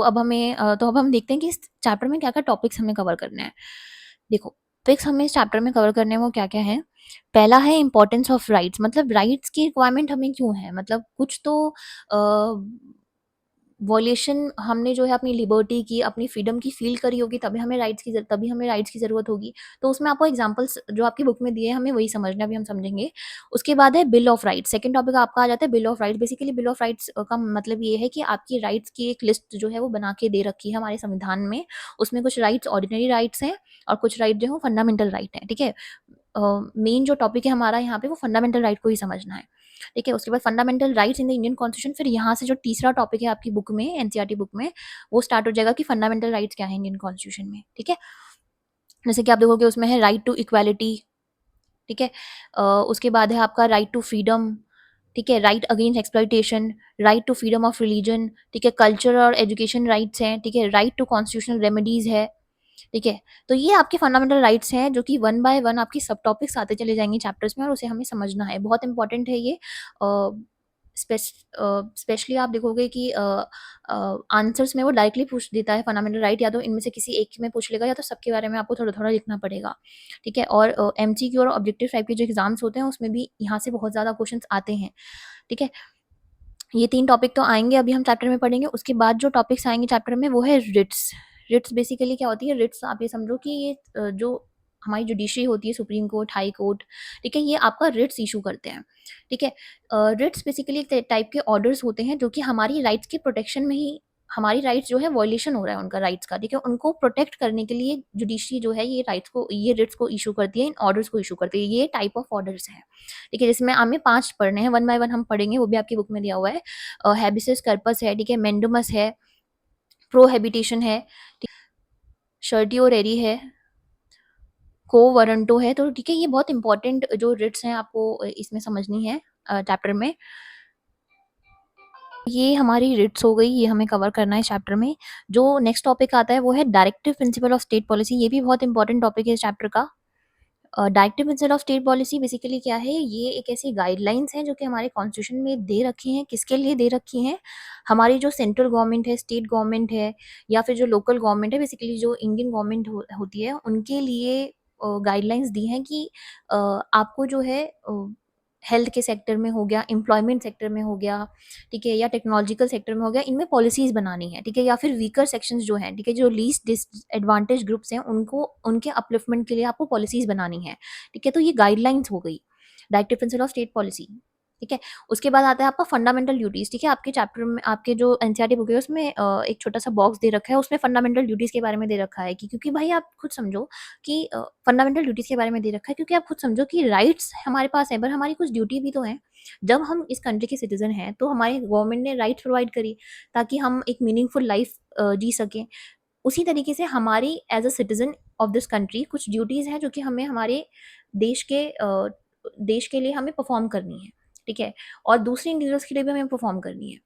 तो अब हम देखते हैं कि इस चैप्टर में क्या-क्या टॉपिक्स हमें कवर करने हैं। देखो, टॉपिक्स हमें इस चैप्टर में कवर करने हैं वो क्या-क्या हैं। पहला है इम्पोर्टेंस ऑफ राइट्स, मतलब राइट्स की रिक्वायरमेंट हमें क्यों है? मतलब कुछ तो वॉल्यूशन हमने जो है अपनी लिबर्टी की, अपनी फ्रीडम की फ़ील करी होगी, तभी हमें राइट्स की ज़रूरत होगी। तो उसमें आपको एग्ज़ाम्पल्स जो आपकी बुक में दिए हैं, हमें वही समझना है, अभी हम समझेंगे। उसके बाद है bill of rights, second topic आपका आ जाता है bill of rights. Basically bill of rights का मतलब ये है कि आपकी राइट्स की एक लिस्ट जो है वो बना के दे रखी है हमारे संविधान में। उसमें कुछ राइट्स ऑर्डिनरी राइट्स हैं और कुछ राइट जो है वो फंडामेंटल राइट हैं, ठीक है? मेन जो टॉपिक है हमारा यहाँ पे वो फंडामेंटल राइट को ही समझना है। ठीक है, उसके बाद fundamental rights in the Indian constitution, फिर यहाँ से जो तीसरा टॉपिक है आपकी बुक में, एनसीईआरटी बुक में, वो स्टार्ट हो जाएगा कि फंडामेंटल राइट्स क्या है इंडियन कॉन्स्टिट्यूशन में। ठीक है, जैसे कि आप देखोगे उसमें है राइट टू इक्वालिटी। ठीक है, उसके बाद है आपका राइट टू फ्रीडम। ठीक है, right against exploitation, right to freedom of religion. ठीक है, कल्चर और एजुकेशन राइट्स हैं। ठीक है, राइट टू कॉन्स्टिट्यूशनल रेमेडीज है। ठीक है, तो ये आपके फंडामेंटल राइट्स हैं जो कि वन बाय वन आपकी सब टॉपिक्स आते चले जाएंगे चैप्टर्स में और उसे हमें समझना है, बहुत इंपॉर्टेंट है ये। स्पेशली आप देखोगे कि आंसर्स में वो डायरेक्टली पूछ देता है फंडामेंटल राइट, या तो इनमें से किसी एक में पूछ लेगा या तो सबके बारे में आपको थोड़ा थोड़ा लिखना पड़ेगा। ठीक है, और एमसीक्यू और ऑब्जेक्टिव टाइप के जो एग्जाम्स होते हैं उसमें भी यहाँ से बहुत ज़्यादा क्वेश्चंस आते हैं। ठीक है, ये 3 टॉपिक तो आएँगे, अभी हम चैप्टर में पढ़ेंगे। उसके बाद जो टॉपिक्स आएँगे चैप्टर में वो है रिट्स। रिट्स बेसिकली क्या होती है? रिट्स आप ये समझो कि ये जो हमारी जुडिशरी होती है, सुप्रीम कोर्ट, हाई कोर्ट, ठीक है? ये आपका रिट्स इश्यू करते हैं, ठीक है? रिट्स बेसिकली एक टाइप के ऑर्डर्स होते हैं जो कि हमारी राइट्स के प्रोटेक्शन में ही, हमारी राइट्स जो है वॉयलेशन हो रहा है उनका राइट्स का, ठीक है? उनको प्रोटेक्ट करने के लिए जुडिशरी जो है ये रिट्स को इश्यू करती है, इन ऑर्डर्स को इश्यू करती है। ये टाइप ऑफ ऑर्डर्स हैं, ठीक है? जिसमें हमें 5 पढ़ने हैं, वन बाय वन हम पढ़ेंगे, वो भी आपकी बुक में दिया हुआ है। हैबियस कर्पस है, ठीक है? मैंडेमस है, प्रोहिबिटेशन है, सर्टियोरेरी है, को वारंटो है। तो ठीक है, ये बहुत इंपॉर्टेंट जो रिट्स हैं आपको इसमें समझनी है चैप्टर में। ये हमारी रिट्स हो गई, ये हमें कवर करना है चैप्टर में। जो नेक्स्ट टॉपिक आता है वो है directive principle of state policy. ये भी बहुत इंपॉर्टेंट टॉपिक है इस चैप्टर का। Directive principle of state policy basically क्या है? ये एक ऐसी गाइडलाइंस हैं जो कि हमारे कॉन्स्टिट्यूशन में दे रखी हैं। किसके लिए दे रखी हैं? हमारी जो सेंट्रल गवर्नमेंट है, स्टेट गवर्नमेंट है, या फिर जो लोकल गवर्नमेंट है, बेसिकली जो इंडियन गवर्नमेंट होती है, उनके लिए गाइडलाइंस दी हैं कि आपको जो है हेल्थ के सेक्टर में हो गया, एम्प्लॉयमेंट सेक्टर में हो गया, ठीक है, या टेक्नोलॉजिकल सेक्टर में हो गया, इनमें पॉलिसीज़ बनानी है, ठीक है? या फिर वीकर सेक्शंस जो हैं, ठीक है, जो लीस्ट डिसएडवांटेज ग्रुप्स हैं, उनको उनके अपलिफ्टमेंट के लिए आपको पॉलिसीज़ बनानी है, ठीक है? तो ये गाइडलाइंस हो गई, directive principle of state policy, ठीक है? उसके बाद आता है आपका फंडामेंटल ड्यूटीज़, ठीक है? आपके चैप्टर में, आपके जो एनसीईआरटी बुक है उसमें एक छोटा-सा बॉक्स दे रखा है, उसमें फंडामेंटल ड्यूटीज़ के बारे में दे रखा है कि क्योंकि भाई आप खुद समझो कि फंडामेंटल ड्यूटीज़ के बारे में दे रखा है क्योंकि आप खुद समझो कि राइट्स हमारे पास हैं, पर हमारी कुछ ड्यूटी भी तो हैं। जब हम इस कंट्री के सिटीज़न हैं, तो हमारे गवर्नमेंट ने राइट्स प्रोवाइड करी ताकि हम एक मीनिंगफुल लाइफ़ जी सकें। उसी तरीके से हमारी as a citizen of this country कुछ ड्यूटीज़ हैं जो कि हमें हमारे देश के देश के लिए हमें परफ़ॉर्म करनी है, ठीक है? और दूसरे इंडिविजुअल्स के लिए भी हमें परफ़ॉर्म करनी है।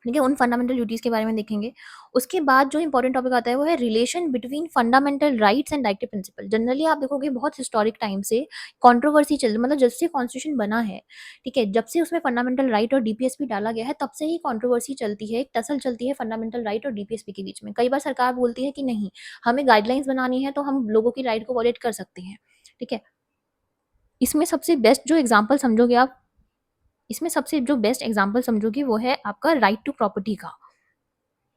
ठीक है, उन फंडामेंटल ड्यूटीज़ के बारे में देखेंगे। उसके बाद जो इम्पोर्टेंट टॉपिक आता है वो है relation between fundamental rights and directive principle. Generally आप देखोगे बहुत हिस्टोरिक टाइम से कंट्रोवर्सी चल, मतलब जब से कॉन्स्टिट्यूशन बना है, ठीक है, जब से उसमें फंडामेंटल राइट और डीपीएसपी डाला गया है, तब से ही कंट्रोवर्सी चलती है, एक टसल चलती है फंडामेंटल राइट और डीपीएसपी के बीच में। कई बार सरकार बोलती है कि नहीं, हमें गाइडलाइंस बनानी है तो हम लोगों की राइट को वॉयलेट कर सकते हैं, ठीक है। इसमें सबसे बेस्ट जो एग्जाम्पल समझोगे आप, इसमें सबसे जो बेस्ट एग्जाम्पल समझोगे वो है आपका राइट टू प्रॉपर्टी का।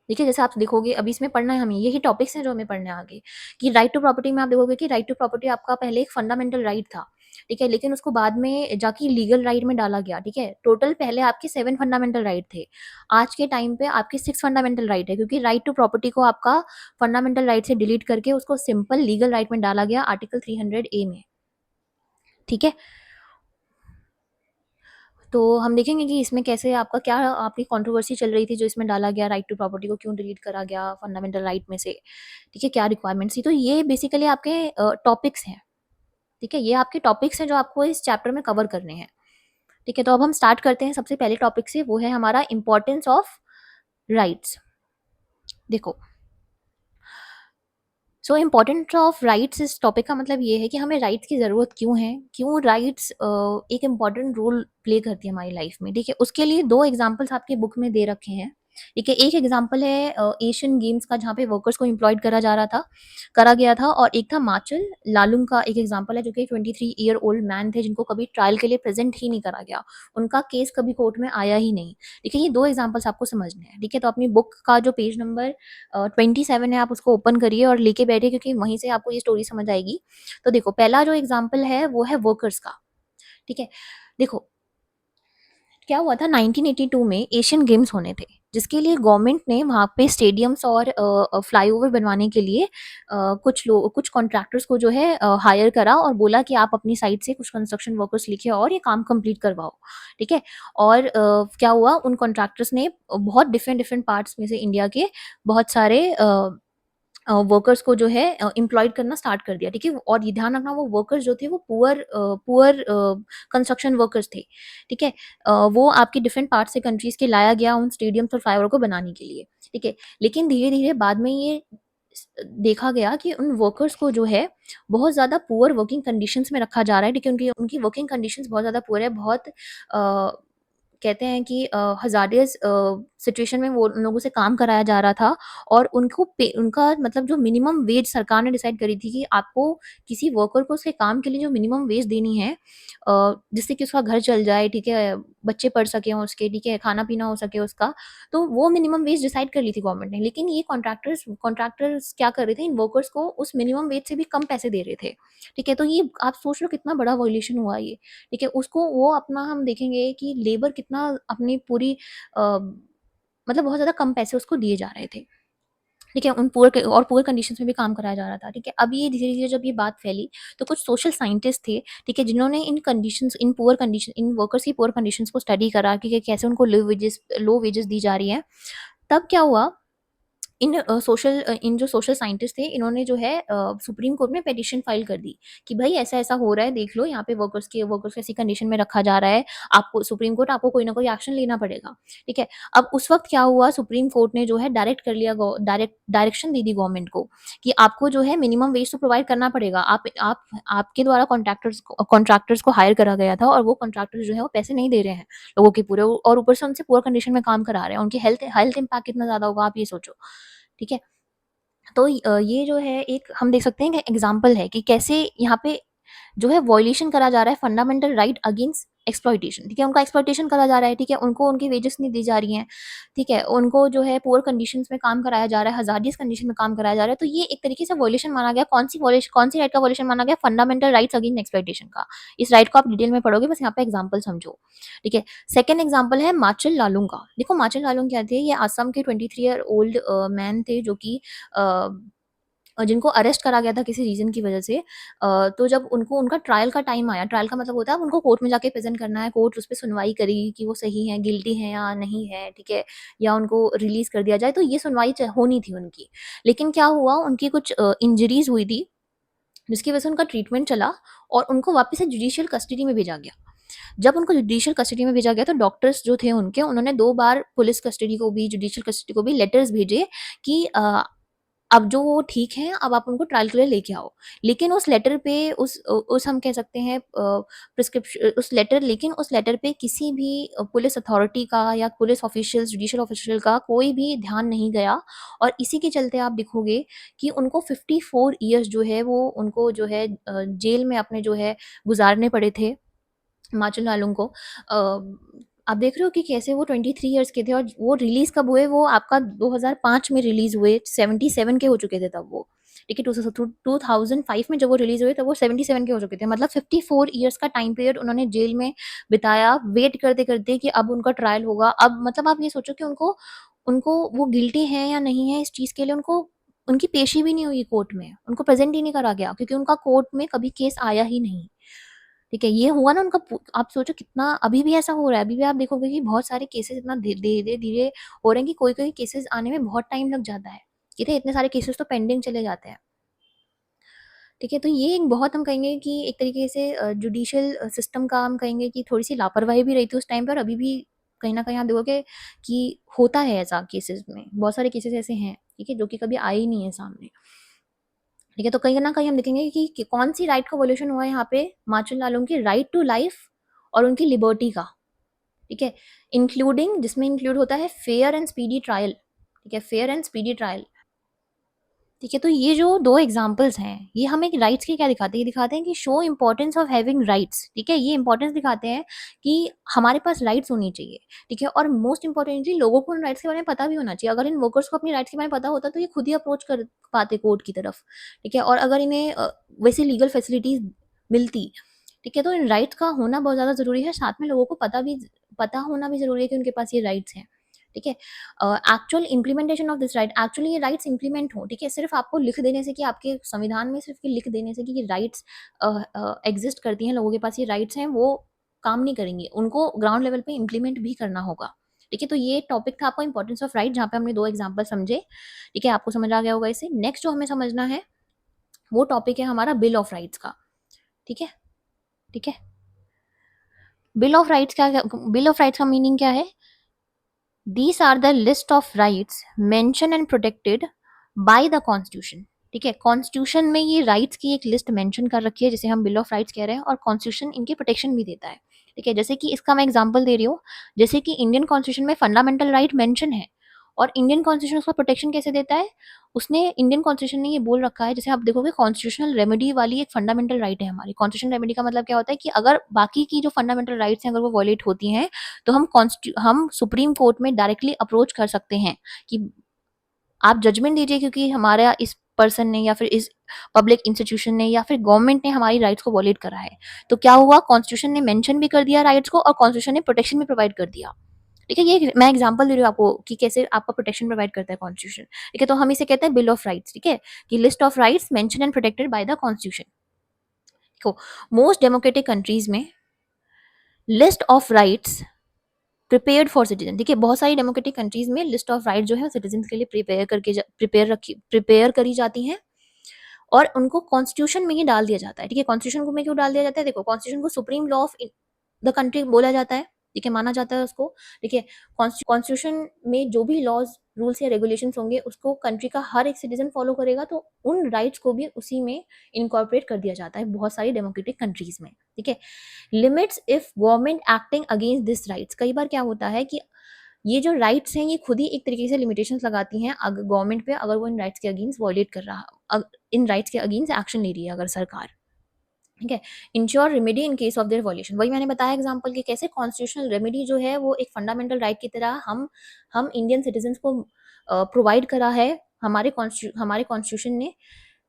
देखिए, जैसे आप देखोगे अभी इसमें पढ़ना है हमें, यही टॉपिक्स हैं जो हमें पढ़ना है आगे, कि राइट टू प्रॉपर्टी में आप देखोगे कि राइट टू प्रॉपर्टी आपका पहले एक फंडामेंटल राइट था, ठीक है? लेकिन उसको बाद में जाके लीगल राइट में डाला गया, ठीक है? टोटल पहले आपके 7 फंडामेंटल राइट थे। आज के टाइम पे आपके 6 फंडामेंटल राइट है, क्योंकि राइट टू प्रॉपर्टी को आपका फंडामेंटल राइट से डिलीट करके उसको सिंपल लीगल राइट में डाला गया आर्टिकल 300 ए में, ठीक है? तो हम देखेंगे कि इसमें कैसे आपका क्या आपकी कंट्रोवर्सी चल रही थी जो इसमें डाला गया, राइट टू प्रॉपर्टी को क्यों डिलीट करा गया फंडामेंटल राइट में से, ठीक है? क्या रिक्वायरमेंट्स थी? तो ये बेसिकली आपके टॉपिक्स हैं, ठीक है? ये आपके टॉपिक्स हैं जो आपको इस चैप्टर में कवर करने हैं, ठीक है? तो अब हम स्टार्ट करते हैं सबसे पहले टॉपिक से, वो है हमारा इम्पोर्टेंस ऑफ राइट्स। देखो, सो इम्पोर्टेंस ऑफ राइट्स इस टॉपिक का मतलब ये है कि हमें राइट्स की ज़रूरत क्यों है, क्यों राइट्स एक इम्पॉर्टेंट रोल प्ले करती है हमारी लाइफ में, ठीक है? उसके लिए 2 एग्जांपल्स आपकी बुक में दे रखे हैं, ठीक है, एक एग्ज़ाम्पल है एशियन गेम्स का जहाँ पे वर्कर्स को एम्प्लॉयड करा गया था और एक था माचल लालुंग का एक एग्ज़ाम्पल है जो कि 23 ईयर ओल्ड मैन थे जिनको कभी ट्रायल के लिए प्रेज़ेंट ही नहीं करा गया। उनका केस कभी कोर्ट में आया ही नहीं। ठीक है, ये 2 एग्ज़ाम्पल्स आपको समझने हैं। ठीक है, तो अपनी बुक का जो पेज नंबर 27 है आप उसको ओपन करिए और लेके बैठिए क्योंकि वहीं से आपको ये स्टोरी समझ आएगी। तो देखो पहला जो एग्ज़ाम्पल है वो है वर्कर्स का। ठीक है, देखो क्या हुआ था 1982 में एशियन गेम्स होने थे जिसके लिए गवर्नमेंट ने वहाँ पे स्टेडियम्स और फ्लाईओवर बनवाने के लिए कुछ कॉन्ट्रैक्टर्स को जो है हायर करा और बोला कि आप अपनी साइड से कुछ कंस्ट्रक्शन वर्कर्स लिखे और ये काम कंप्लीट करवाओ। ठीक है, और क्या हुआ उन कॉन्ट्रैक्टर्स ने बहुत डिफरेंट डिफरेंट पार्ट्स में से इंडिया के बहुत सारे वर्कर्स को जो है एम्प्लॉयड करना स्टार्ट कर दिया। ठीक है, और ये ध्यान रखना वो वर्कर्स जो थे वो पुअर कंस्ट्रक्शन वर्कर्स थे। ठीक है, वो आपके डिफरेंट पार्ट से कंट्रीज के लाया गया उन स्टेडियम्स और फ्लाईओवर को बनाने के लिए। ठीक है, लेकिन धीरे धीरे बाद में ये देखा गया कि उन वर्कर्स को जो है बहुत ज़्यादा पुअर वर्किंग कंडीशंस में रखा जा रहा है। ठीक है, उनकी उनकी वर्किंग कंडीशंस बहुत ज़्यादा पुअर है, बहुत कहते हैं कि हज़ारियस सिचुएशन में वो उन लोगों से काम कराया जा रहा था और उनका मतलब जो मिनिमम वेज सरकार ने डिसाइड करी थी कि आपको किसी वर्कर को उसके काम के लिए जो मिनिमम वेज देनी है जिससे कि उसका घर चल जाए, ठीक है, बच्चे पढ़ सकें उसके, ठीक है, खाना-पीना हो सके उसका, तो वो मिनिमम वेज डिसाइड कर ली थी गवर्नमेंट ने। लेकिन ये कॉन्ट्रैक्टर्स क्या कर रहे थे, इन वर्कर्स को उस मिनिमम वेज से भी कम पैसे दे रहे थे। ठीक है, तो ये आप सोच लो कितना बड़ा वॉयलेशन हुआ ये। ठीक है, उसको वो अपना हम देखेंगे कि लेबर कितना अपनी पूरी मतलब बहुत ज़्यादा कम पैसे उसको दिए जा रहे थे। ठीक है, उन पुअर कंडीशंस में भी काम कराया जा रहा था। ठीक है, अब ये धीरे-धीरे जब ये बात फैली, तो कुछ सोशल साइंटिस्ट थे, ठीक है, जिन्होंने इन वर्कर्स की पुअर कंडीशंस को स्टडी करा कि कैसे उनको लो वेजेस दी जा रही हैं। तब क्या हुआ इन जो सोशल साइंटिस्ट थे इन्होंने जो है सुप्रीम कोर्ट में पिटीशन फाइल कर दी कि भाई ऐसा-ऐसा हो रहा है, देख लो यहाँ पे वर्कर्स को ऐसी कंडीशन में रखा जा रहा है, आपको सुप्रीम कोर्ट आपको कोई ना कोई एक्शन लेना पड़ेगा। ठीक है, अब उस वक़्त क्या हुआ सुप्रीम कोर्ट ने जो है डायरेक्शन दे दी गवर्नमेंट को कि आपको जो है मिनिमम वेज तो प्रोवाइड करना पड़ेगा। आप आपके द्वारा कॉन्ट्रैक्टर्स को हायर करा गया था और वो कॉन्ट्रैक्टर्स जो है वो पैसे नहीं दे रहे हैं लोगों के पूरे और ऊपर से उनसे पुअर कंडीशन में काम करा रहे हैं। उनकी हेल्थ इम्पैक्ट कितना ज़्यादा होगा आप ये सोचो। ठीक है? तो ये जो है एक हम देख सकते हैं कि एग्ज़ाम्पल है कि कैसे यहाँ पे जो है वॉयलेशन करा जा रहा है फंडामेंटल राइट अगेंस्ट एक्सप्लॉइटेशन। ठीक है, उनका एक्सप्लॉइटेशन करा जा रहा है। ठीक है, उनको उनकी वेजेस नहीं दी जा रही हैं। ठीक है, उनको जो है पुअर कंडीशंस में काम कराया जा रहा है, हज़ार्डियस कंडीशन में काम कराया जा रहा है। तो ये एक तरीके से वॉयलेशन माना गया। कौन सी राइट का वॉयलेशन माना गया? फंडामेंटल राइट्स अगेंस्ट एक्सप्लॉइटेशन का। इस राइट को आप डिटेल में पढ़ोगे, बस यहाँ पे एग्ज़ाम्पल समझो। ठीक है, सेकंड एग्ज़ाम्पल है माचल लालुंग का। देखो माचल लालुंग क्या थे? ये असम के 23 ईयर ओल्ड मैन थे जो कि अ जिनको अरेस्ट करा गया था किसी रीज़न की वजह से। तो जब उनको उनका ट्रायल का टाइम आया, ट्रायल का मतलब होता है अब उनको कोर्ट में जाके प्रेज़ेंट करना है, कोर्ट उस पे सुनवाई करेगी कि वो सही हैं, गिल्टी हैं या नहीं है, ठीक है? या उनको रिलीज़ कर दिया जाए, तो ये सुनवाई होनी थी उनकी। लेकिन क्या हुआ उनकी कुछ इंजरीज़ हुई थी, जिसकी वजह से उनका ट्रीटमेंट चला और उनको वापस से जुडिशियल कस्टडी में भेजा गया। जब उनको जुडिशियल कस्टडी में भेजा गया तो डॉक्टर्स जो थे उनके, उन्होंने 2 बार पुलिस कस्टडी को भी, जुडिशियल कस्टडी को भी लेटर्स भेजे कि अब जो वो ठीक हैं, अब आप उनको ट्रायल के लिए लेके आओ। लेकिन उस लेटर पे उस हम कह सकते हैं उस लेटर लेकिन उस लेटर पे किसी भी पुलिस अथॉरिटी का या पुलिस ऑफिशियल्स, जुडिशियल ऑफिशियल का कोई भी ध्यान नहीं गया और इसी के चलते आप देखोगे कि उनको 54 इयर्स जो है वो उनको जो है जेल में अपने जो है गुज़ारने पड़े थे। हिमाचल वालों को आप देख रहे हो कि कैसे वो 23 इयर्स के थे और वो रिलीज़ कब हुए, वो आपका 2005 में रिलीज़ हुए, 77 के हो चुके थे तब वो। ठीक है, 2005 में जब वो रिलीज़ हुए तब वो 77 के हो चुके थे। मतलब 54 इयर्स का टाइम पीरियड उन्होंने जेल में बिताया, वेट करते-करते कि अब उनका ट्रायल होगा। अब मतलब आप ये सोचो कि उनको उनको वो गिल्टी हैं या नहीं है इस चीज़ के लिए उनको उनकी पेशी भी नहीं हुई कोर्ट में, उनको प्रेज़ेंट ही नहीं करा गया क्योंकि उनका कोर्ट में कभी केस आया ही नहीं। ठीक है, ये हुआ ना उनका आप सोचो कितना अभी भी ऐसा हो रहा है, अभी भी आप देखोगे कि बहुत सारे केसेज़ इतना धीरे-धीरे हो रहे हैं कि कोई-कोई केसेज़ आने में बहुत टाइम लग जाता है। ठीक है, इतने सारे केसेज़ तो पेंडिंग चले जाते हैं। ठीक है, तो ये एक बहुत हम कहेंगे कि एक तरीके से जुडिशियल सिस्टम का हम कहेंगे कि थोड़ी-सी लापरवाही भी रही थी उस टाइम पे और अभी भी कहीं न कहीं आप देखोगे कि होता है ऐसा केसेज़ में। बहुत सारे केसेज़ ऐसे हैं, ठीक है, जो कि कभी आए ही नहीं है सामने। ठीक है, तो कहीं न कहीं हम देखेंगे कि कौन-सी राइट का वॉल्यूशन हुआ है यहाँ पे मार्शल लॉ की राइट टू लाइफ और उनकी लिबर्टी का। ठीक है, इंक्लूडिंग, जिसमें इंक्लूड होता है फेयर एंड स्पीडी ट्रायल। ठीक है, फेयर एंड स्पीडी ट्रायल। ठीक है, तो ये जो दो एग्जांपल्स हैं, ये हमें राइट्स के क्या दिखाते हैं, ये दिखाते हैं कि show importance of having rights. ठीक है, ये इंपॉर्टेंस दिखाते हैं कि हमारे पास राइट्स होनी चाहिए। ठीक है, और मोस्ट इंपॉर्टेंटली लोगों को उन राइट्स के बारे में पता भी होना चाहिए। अगर इन वर्कर्स को अपनी राइट्स के बारे में पता होता तो ये खुद ही अप्रोच कर पाते कोर्ट की तरफ। ठीक है, और अगर इन्हें वैसी लीगल फैसिलिटीज मिलती, ठीक है, तो इन राइट्स का होना बहुत ज़्यादा ज़रूरी है। साथ में लोगों को पता होना भी ज़रूरी है कि उनके पास ये राइट्स हैं। ठीक है, actual implementation of this right, actually ये राइट्स इम्प्लीमेंट हो। ठीक है, सिर्फ आपको लिख देने से कि आपके संविधान में सिर्फ ये लिख देने से कि ये राइट्स एग्जिस्ट करती हैं, लोगों के पास ये राइट्स हैं, वो काम नहीं करेंगे। उनको ग्राउंड लेवल पे इम्प्लीमेंट भी करना होगा। ठीक है, तो ये टॉपिक था आपका इंपॉर्टेंस ऑफ राइट, जहाँ पे हमने 2 एग्जांपल समझे। ठीक है, आपको समझ आ गया होगा इससे। नेक्स्ट जो हमें समझना है वो टॉपिक है हमारा बिल ऑफ राइट्स का। ठीक है, ठीक है, बिल ऑफ राइट्स क्या, बिल ऑफ राइट्स का मीनिंग क्या है? These are the list of rights mentioned and protected by the Constitution। ठीक है, कॉन्स्टिट्यूशन में ये राइट्स की एक लिस्ट मेंशन कर रखी है, जिसे हम बिल ऑफ राइट्स कह रहे हैं, और कॉन्स्टिट्यूशन इनके प्रोटेक्शन भी देता है। ठीक है, जैसे कि इसका मैं एग्जांपल दे रही हूँ, जैसे कि इंडियन कॉन्स्टिट्यूशन में फंडामेंटल राइट मेंशन है, और इंडियन कॉन्स्टिट्यूशन उसका प्रोटेक्शन कैसे देता है? उसने, इंडियन कॉन्स्टिट्यूशन ने ये बोल रखा है, जैसे आप देखोगे कॉन्स्टिट्यूशनल रेमेडी वाली एक फंडामेंटल राइट है हमारी। कॉन्स्टिट्यूशनल रेमेडी का मतलब क्या होता है कि अगर बाकी की जो फंडामेंटल राइट्स हैं अगर वो वॉयलेट होती हैं, तो हम सुप्रीम कोर्ट में डायरेक्टली अप्रोच कर सकते हैं कि आप जजमेंट दीजिए, क्योंकि हमारा इस पर्सन ने या फिर इस पब्लिक इंस्टीट्यूशन ने या फिर गवर्नमेंट ने हमारी राइट्स को वॉयलेट करा है। तो क्या हुआ, कॉन्स्टिट्यूशन ने मेंशन भी कर दिया राइट्स को, और कॉन्स्टिट्यूशन ने प्रोटेक्शन भी प्रोवाइड कर दिया। ठीक है, ये मैं एग्जांपल दे रही हूँ आपको कि कैसे आपका प्रोटेक्शन प्रोवाइड करता है कॉन्स्टिट्यूशन। ठीक है, तो हम इसे कहते हैं बिल ऑफ राइट्स। ठीक है, कि list of rights mention and protected by the constitution. देखो, मोस्ट डेमोक्रेटिक कंट्रीज में list of rights prepared for citizen. ठीक है, बहुत सारी डेमोक्रेटिक कंट्रीज में लिस्ट ऑफ राइट जो है सिटीजन के लिए प्रिपेयर करी जाती हैं, और उनको कॉन्स्टिट्यूशन में ही डाल दिया जाता है। ठीक है, कॉन्स्टिट्यूशन को में क्यों डाल दिया जाता है? देखो, कॉन्स्टिट्यूशन को supreme law of the country बोला जाता है। ठीक है, माना जाता है उसको। ठीक है, कॉन्स्टिट्यूशन में जो भी लॉज, रूल्स या रेगुलेशंस होंगे उसको कंट्री का हर एक सिटीजन फॉलो करेगा, तो उन राइट्स को भी उसी में इनकॉर्पोरेट कर दिया जाता है बहुत सारी डेमोक्रेटिक कंट्रीज में। ठीक है, limits if government acting against this rights. कई बार क्या होता है कि ये जो राइट्स हैं ये खुद ही एक तरीके से लिमिटेशंस लगाती हैं अगर गवर्नमेंट पे, अगर वो इन राइट्स के अगेंस्ट वॉयलेट कर रहा, इन राइट्स के अगेंस्ट एक्शन ले रही है अगर सरकार। ठीक है, ensure remedy in case of their violation. वही मैंने बताया एग्जांपल कि कैसे कॉन्स्टिट्यूशनल रेमेडी जो है वो एक फंडामेंटल राइट की तरह हम इंडियन सिटीजन्स को प्रोवाइड करा है हमारे कॉन्स्टिट्यूशन ने,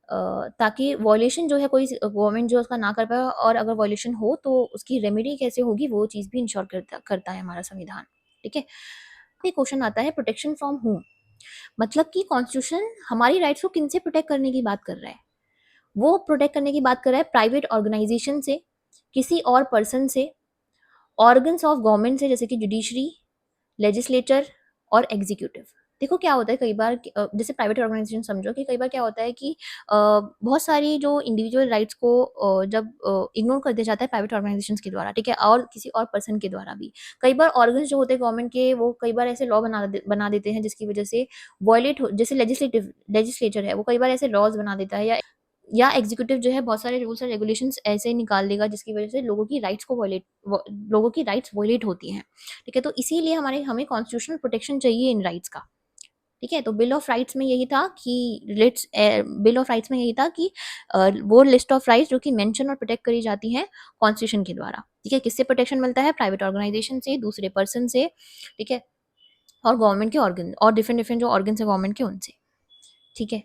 ताकि वॉयलेशन जो है कोई गवर्नमेंट जो उसका ना कर पाए, और अगर वॉयलेशन हो तो उसकी रेमेडी कैसे होगी वो चीज़ भी इंश्योर करता है हमारा संविधान। ठीक है, क्वेश्चन आता है प्रोटेक्शन फ्रॉम होम, मतलब कि कॉन्स्टिट्यूशन हमारी राइट्स को किन से प्रोटेक्ट करने की बात कर रहा है? वो प्रोटेक्ट करने की बात कर रहा है प्राइवेट ऑर्गेनाइजेशन से, किसी और पर्सन से, ऑर्गन्स ऑफ गवर्नमेंट से, जैसे कि जुडिशरी, लेजिस्लेचर और एग्जीक्यूटिव। देखो क्या होता है कई बार जैसे प्राइवेट ऑर्गेनाइजेशन समझो कि कई बार क्या होता है कि बहुत सारी जो इंडिविजुअल राइट्स को जब इग्नोर कर दिया जाता है प्राइवेट ऑर्गेनाइजेशंस के द्वारा। ठीक है, और किसी और पर्सन के द्वारा भी। कई बार ऑर्गन्स जो होते हैं गवर्नमेंट के, वो कई बार ऐसे लॉ बना देते हैं जिसकी वजह से वॉयलेट हो, जैसे लेजिस्लेचर है वो कई बार ऐसे लॉज बना देता है, या एग्जीक्यूटिव जो है बहुत सारे रूल्स और रेगुलेशंस ऐसे निकाल देगा जिसकी वजह से लोगों की राइट्स वॉयलेट होती हैं। ठीक है, तो इसीलिए हमें कॉन्स्टिट्यूशनल प्रोटेक्शन चाहिए इन राइट्स का। ठीक है, तो बिल ऑफ राइट्स में यही था कि वो लिस्ट ऑफ राइट्स जो कि मेंशन और प्रोटेक्ट करी जाती हैं कॉन्स्टिट्यूशन के द्वारा। ठीक है, किससे प्रोटेक्शन मिलता है? प्राइवेट ऑर्गेनाइजेशन से, दूसरे पर्सन से। ठीक है, और गवर्नमेंट के ऑर्गन, और डिफरेंट डिफरेंट जो ऑर्गन है गवर्नमेंट के, उनसे। ठीक है,